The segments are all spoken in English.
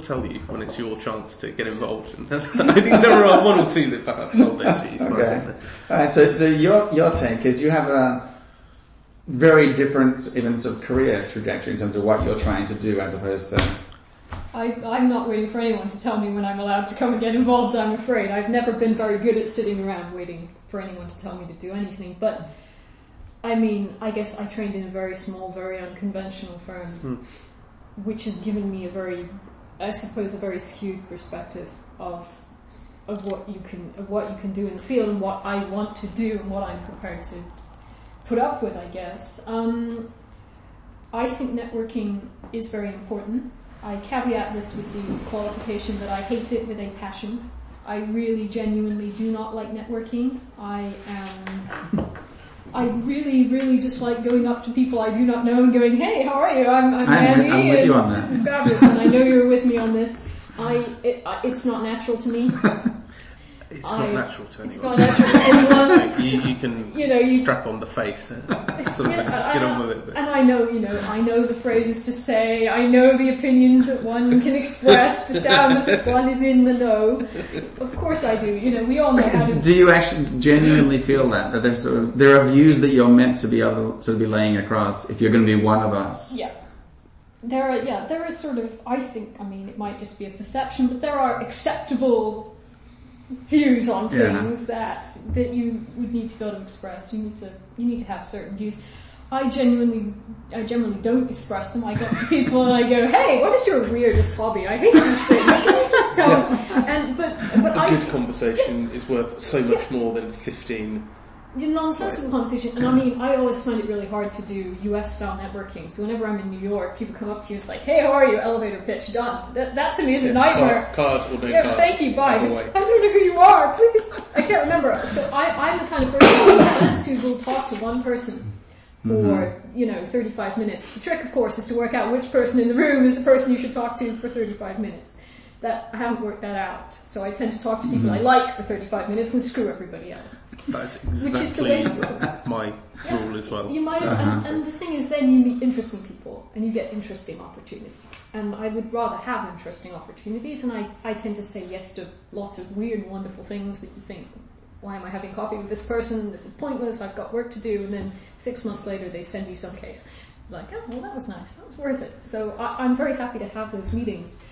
will tell you when it's your chance to get involved. And I think there are one or two that perhaps hold their fees. Okay. Alright, so your take is you have a very different even sort of career trajectory in terms of what you're trying to do as opposed to... I'm not waiting for anyone to tell me when I'm allowed to come and get involved, I'm afraid. I've never been very good at sitting around waiting for anyone to tell me to do anything. But, I mean, I guess I trained in a very small, very unconventional firm, which has given me a very skewed perspective of what you can do in the field and what I want to do and what I'm prepared to put up with, I guess. I think networking is very important. I caveat this with the qualification that I hate it with a passion. I really genuinely do not like networking. I really, really just like going up to people I do not know and going, hey, how are you? I'm Andy. I'm with you on that. This is fabulous, and I know you're with me on this. It's not natural to me. It's not natural to anyone. It's not natural to anyone. You can strap on the face and get on with it. And I know the phrases to say, I know the opinions that one can express to sound as if one is in the know. Of course I do. We all know how to... Do you actually genuinely feel that there are views that you're meant to be able to be laying across if you're going to be one of us? Yeah. There are sort of, I think, it might just be a perception, but there are acceptable views on things that you would need to be able to express. You need to have certain views. I generally don't express them. I go up to people and I go, "Hey, what is your weirdest hobby? I hate these things. Can you just tell me?" But a good conversation is worth so much more than 15. Nonsensical conversation. And I always find it really hard to do US style networking. So whenever I'm in New York, people come up to you, it's like, hey, how are you? Elevator pitch, done. That to me is a nightmare. Card or no card. Thank you, bye. I don't know who you are, please. I can't remember. So I'm the kind of person who will talk to one person for, 35 minutes. The trick, of course, is to work out which person in the room is the person you should talk to for 35 minutes. I haven't worked that out. So I tend to talk to people I like for 35 minutes and screw everybody else. That's exactly my rule as well. You might, and the thing is, then you meet interesting people and you get interesting opportunities. And I would rather have interesting opportunities, and I tend to say yes to lots of weird, wonderful things that you think, why am I having coffee with this person? This is pointless. I've got work to do. And then 6 months later, they send you some case. Like, oh, well, that was nice. That was worth it. So I'm very happy to have those meetings.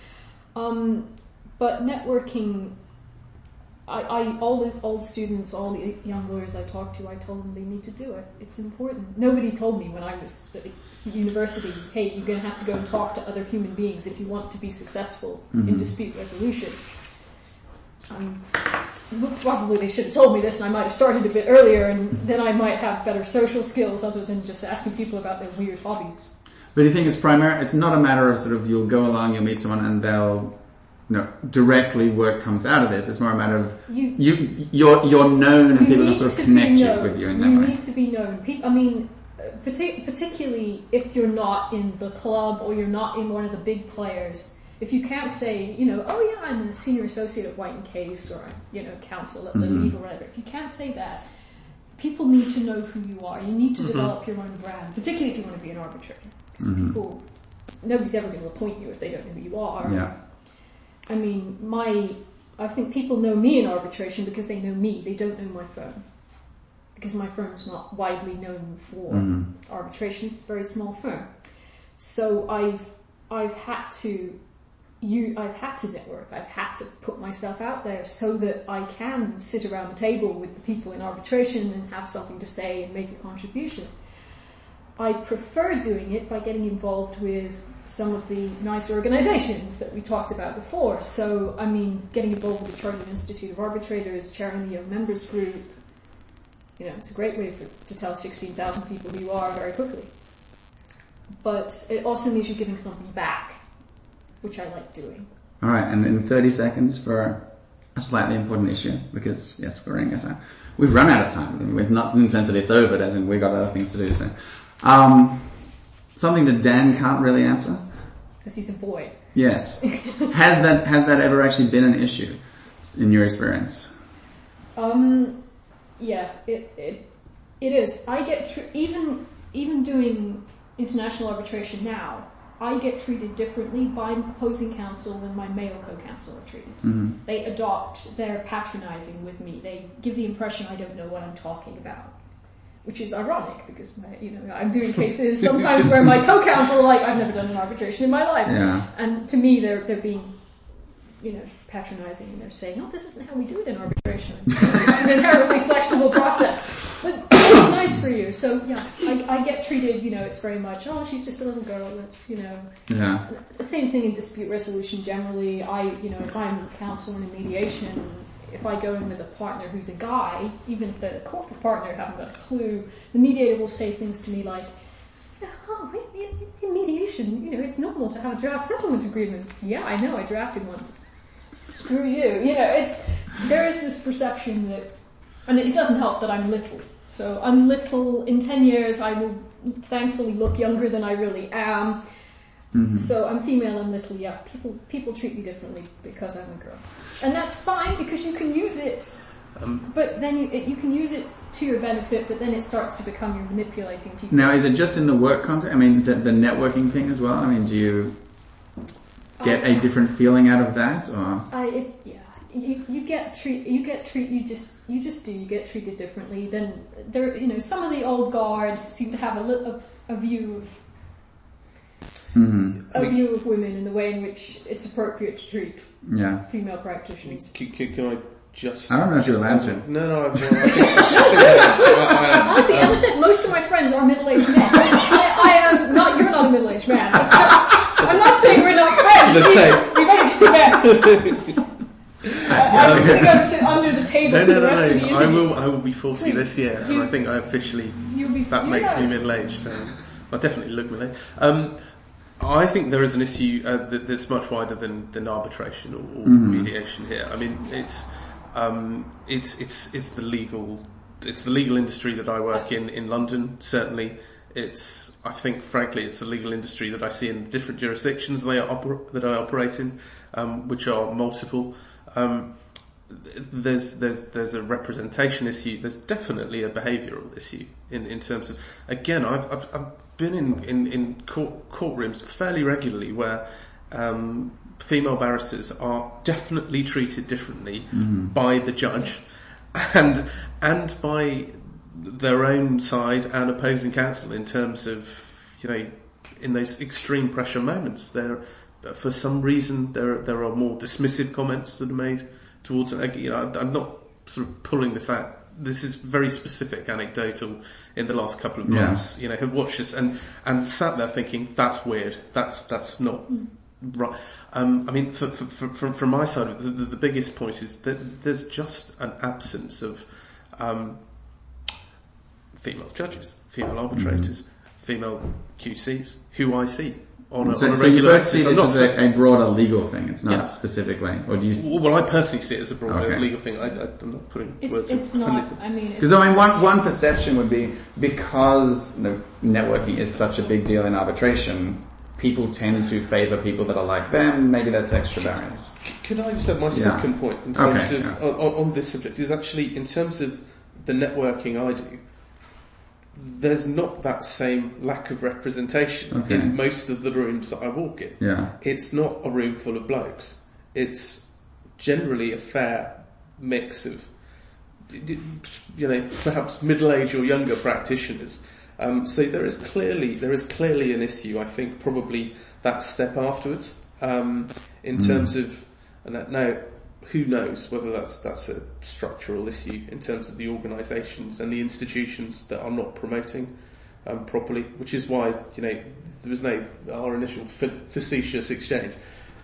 But networking, all the students, all the young lawyers I talk to, I told them they need to do it. It's important. Nobody told me when I was at university, hey, you're going to have to go and talk to other human beings if you want to be successful in dispute resolution. Probably they should have told me this, and I might have started a bit earlier, and then I might have better social skills other than just asking people about their weird hobbies. But do you think it's not a matter of sort of you'll go along, you'll meet someone, and they'll directly work comes out of this. It's more a matter of you're known and people are sort of connected with you in that way. You need to be known. Particularly if you're not in the club or you're not in one of the big players. If you can't say, oh yeah, I'm a senior associate at White & Case or counsel at Lilieve or whatever. If you can't say that, people need to know who you are. You need to develop your own brand, particularly if you want to be an arbitrator. Because nobody's ever going to appoint you if they don't know who you are. Yeah. I think people know me in arbitration because they know me. They don't know my firm. Because my firm is not widely known for arbitration. It's a very small firm. So I've had to network. I've had to put myself out there so that I can sit around the table with the people in arbitration and have something to say and make a contribution. I prefer doing it by getting involved with some of the nice organizations that we talked about before. So, getting involved with the Chartered Institute of Arbitrators, chairing the Young Members Group, it's a great way to tell 16,000 people who you are very quickly. But it also means you're giving something back, which I like doing. All right, and in 30 seconds for a slightly important issue, because, yes, we're running out of time. We've run out of time. We've not in the sense that it's over, as in we've got other things to do, so... something that Dan can't really answer. Because he's a boy. Yes. Has that ever actually been an issue in your experience? Yeah, it is. I get even doing international arbitration now. I get treated differently by opposing counsel than my male co-counsel are treated. Mm-hmm. They adopt their patronising with me. They give the impression I don't know what I'm talking about, which is ironic because I'm doing cases sometimes where my co-counsel are like, I've never done an arbitration in my life, and to me they're being patronising, and they're saying, oh, this isn't how we do it in arbitration. It's an inherently flexible process. But it's nice for you. So, I get treated, it's very much, oh, she's just a little girl. That's, Yeah. The same thing in dispute resolution generally. If I'm with counsel in a mediation, if I go in with a partner who's a guy, even if they're a corporate partner, haven't got a clue, the mediator will say things to me like, oh, in mediation, it's normal to have a draft settlement agreement. Yeah, I know, I drafted one. Screw you. There is this perception that, and it doesn't help that I'm little. So I'm little, in 10 years I will thankfully look younger than I really am. Mm-hmm. So I'm female and little, people treat me differently because I'm a girl. And that's fine because you can use it, but then you can use it to your benefit, but then it starts to become you're manipulating people. Now, is it just in the work context? I mean, the networking thing as well? I mean, do you get a different feeling out of that, or? You get treated differently. Then there, some of the old guard seem to have a view of women in the way in which it's appropriate to treat female practitioners. Can I just? I don't know if you'll answer. No. Honestly, as I said, most of my friends are middle-aged men. I am not. You're not a middle-aged man. I'm not saying we're not friends. We better sit down. I'm just going to go sit under the table for the rest of the interview. I will be 40 this year, and I think I officially makes me middle-aged. I definitely look middle-aged. I think there is an issue that's much wider than arbitration or mediation here. I mean, it's the legal industry that I work in London. Certainly, I think, frankly, it's the legal industry that I see in different jurisdictions that I operate in, which are multiple. There's a representation issue. There's definitely a behavioural issue in terms of, again, I've been in courtrooms fairly regularly where female barristers are definitely treated differently by the judge and by their own side and opposing counsel in terms of, in those extreme pressure moments, for some reason there are more dismissive comments that are made towards it. I'm not sort of pulling this out. This is very specific, anecdotal in the last couple of months. Have watched this and sat there thinking that's weird. That's not right. I mean, from my side, the biggest point is that there's just an absence of female judges, female arbitrators, female QCs, who I see on a regular basis. So you both see this as a broader legal thing, it's not specifically, or do you... Well, I personally see it as a broader legal thing. I'm not putting words... It's not, I mean... Because one perception would be, because networking is such a big deal in arbitration, people tend to favour people that are like them, maybe that's extra barriers. Could I just have my second point in terms of, on this subject, is actually, in terms of the networking I do, there's not that same lack of representation in most of the rooms that I walk in. Yeah. It's not a room full of blokes. It's generally a fair mix of, perhaps middle-aged or younger practitioners. So there is clearly an issue. I think probably that step afterwards, in terms of, now who knows whether that's a structural issue in terms of the organisations and the institutions that are not promoting properly, which is why there was our initial facetious exchange.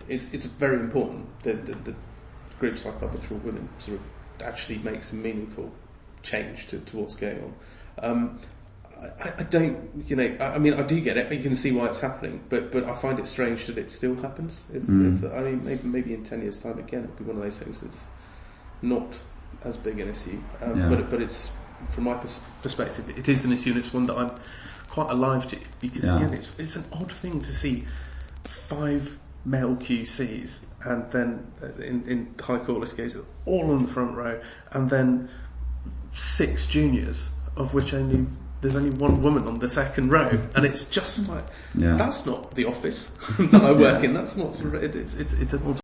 It's very important that groups like Arbitral Women sort of actually make some meaningful change to what's going on. I don't, I mean, I do get it. You can see why it's happening, but I find it strange that it still happens. Maybe in 10 years' time again, it'll be one of those things that's not as big an issue. But it's, from my perspective, it is an issue, and it's one that I'm quite alive to, because again, it's an odd thing to see 5 male QCs and then in high court litigation all on the front row, and then 6 juniors, of which only there's only one woman on the second row, and it's just like, that's not the office that I work in. That's not sort of, it's an